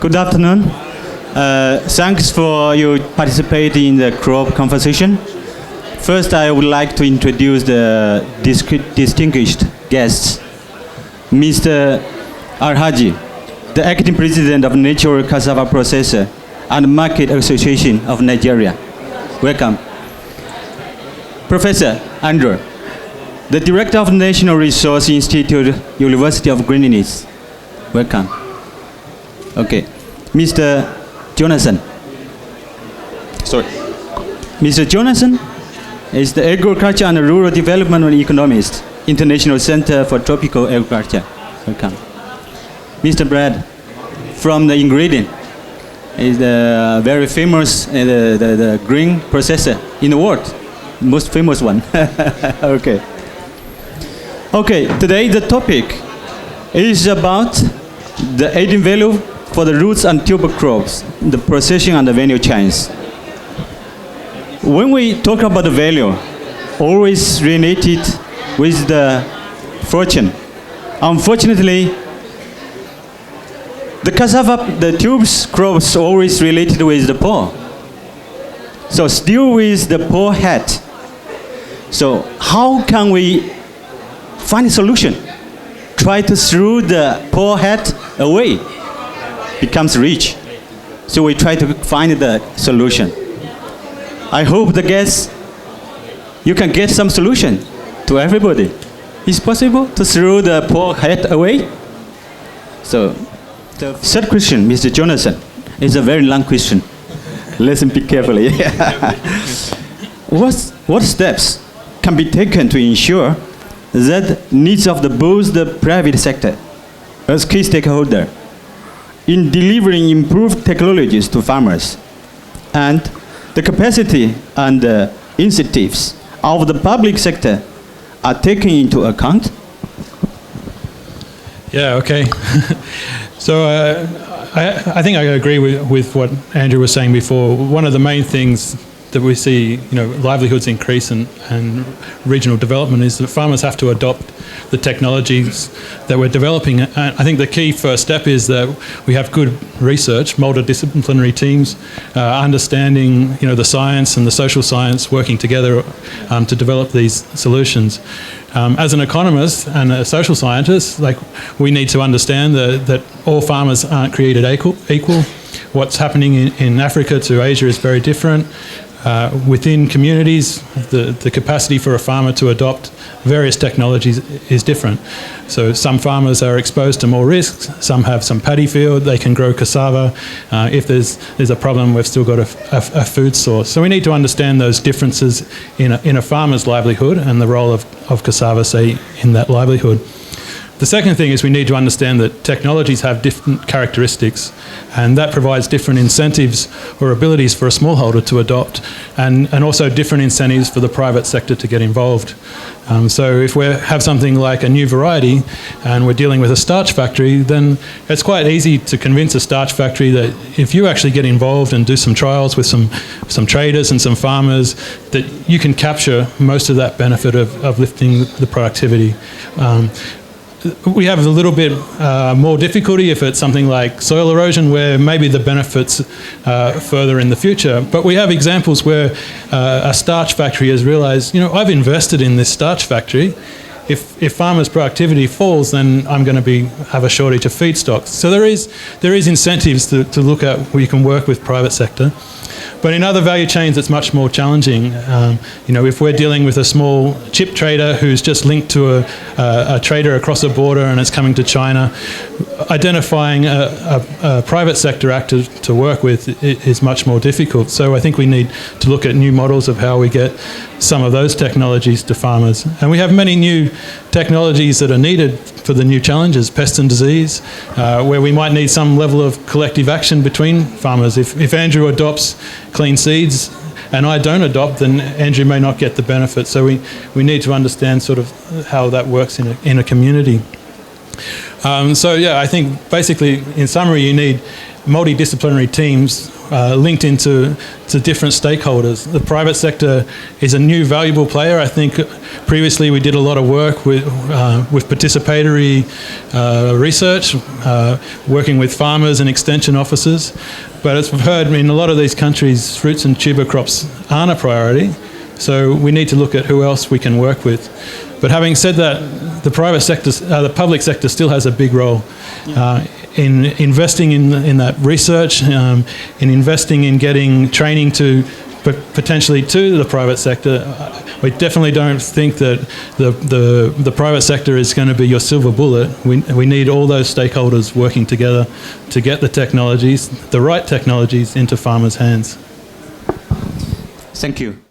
Good afternoon. Thanks for you participating in the crop conversation. First, I would like to introduce the distinguished guests. Mr. Al-Haji, the acting president of Natural Cassava Processor and Market Association of Nigeria. Welcome. Professor Andrew, the director of National Resource Institute, University of Greenwich. Welcome. Okay. Mr. Jonathan. Sorry. Mr. Jonathan is the Agriculture and Rural Development Economist, International Center for Tropical Agriculture. Welcome. Mr. Brad, from the ingredient, is the very famous the grain processor in the world, most famous one. Okay. Okay, today the topic is about the adding value for the roots and tuber crops, the processing and the value chains. When we talk about the value, always related with the fortune. Unfortunately, the cassava, the tubes crops always related with the poor. So still with the poor hat. So how can we find a solution? Try to throw the poor hat away, becomes rich. So we try to find the solution. I hope the guests, you can get some solution to everybody. Is it possible to throw the poor hat away? So the third question, Mr. Jonathan, is a very long question. Listen be carefully. What steps can be taken to ensure that needs of both the private sector as key stakeholder in delivering improved technologies to farmers and the capacity and the incentives of the public sector are taken into account? Yeah, okay. So I think I agree with what Andrew was saying before. One of the main things that we see, livelihoods increase and regional development is that farmers have to adopt the technologies that we're developing. And I think the key first step is that we have good research, multidisciplinary teams, understanding, the science and the social science working together to develop these solutions. As an economist and a social scientist, we need to understand that all farmers aren't created equal. What's happening in Africa to Asia is very different. Within communities, the capacity for a farmer to adopt various technologies is different. So some farmers are exposed to more risks, some have some paddy field, they can grow cassava. If there's a problem, we've still got a food source. So we need to understand those differences in a farmer's livelihood and the role of cassava, say, in that livelihood. The second thing is we need to understand that technologies have different characteristics, and that provides different incentives or abilities for a smallholder to adopt, and also different incentives for the private sector to get involved. So if we have something like a new variety and we're dealing with a starch factory, then it's quite easy to convince a starch factory that if you actually get involved and do some trials with some traders and some farmers, that you can capture most of that benefit of lifting the productivity. We have a little bit more difficulty if it's something like soil erosion, where maybe the benefits further in the future. But we have examples where a starch factory has realised, I've invested in this starch factory. If farmers' productivity falls, then I'm going to have a shortage of feedstocks. So there is incentives to look at where you can work with private sector. But in other value chains, it's much more challenging. If we're dealing with a small chip trader who's just linked to a trader across a border and is coming to China, identifying a private sector actor to work with is much more difficult. So I think we need to look at new models of how we get some of those technologies to farmers. And we have many new technologies that are needed for the new challenges, pest and disease, where we might need some level of collective action between farmers. If Andrew adopts clean seeds and I don't adopt, then Andrew may not get the benefit. So we need to understand sort of how that works in a community. I think basically, in summary, you need multidisciplinary teams linked into different stakeholders. The private sector is a new valuable player. I think previously we did a lot of work with participatory research, working with farmers and extension officers. But as we've heard, in a lot of these countries, fruits and tuber crops aren't a priority. So we need to look at who else we can work with. But having said that, the public sector still has a big role in investing in that research, in investing in getting training potentially to the private sector. We definitely don't think that the private sector is going to be your silver bullet. We need all those stakeholders working together to get the right technologies into farmers' hands. Thank you.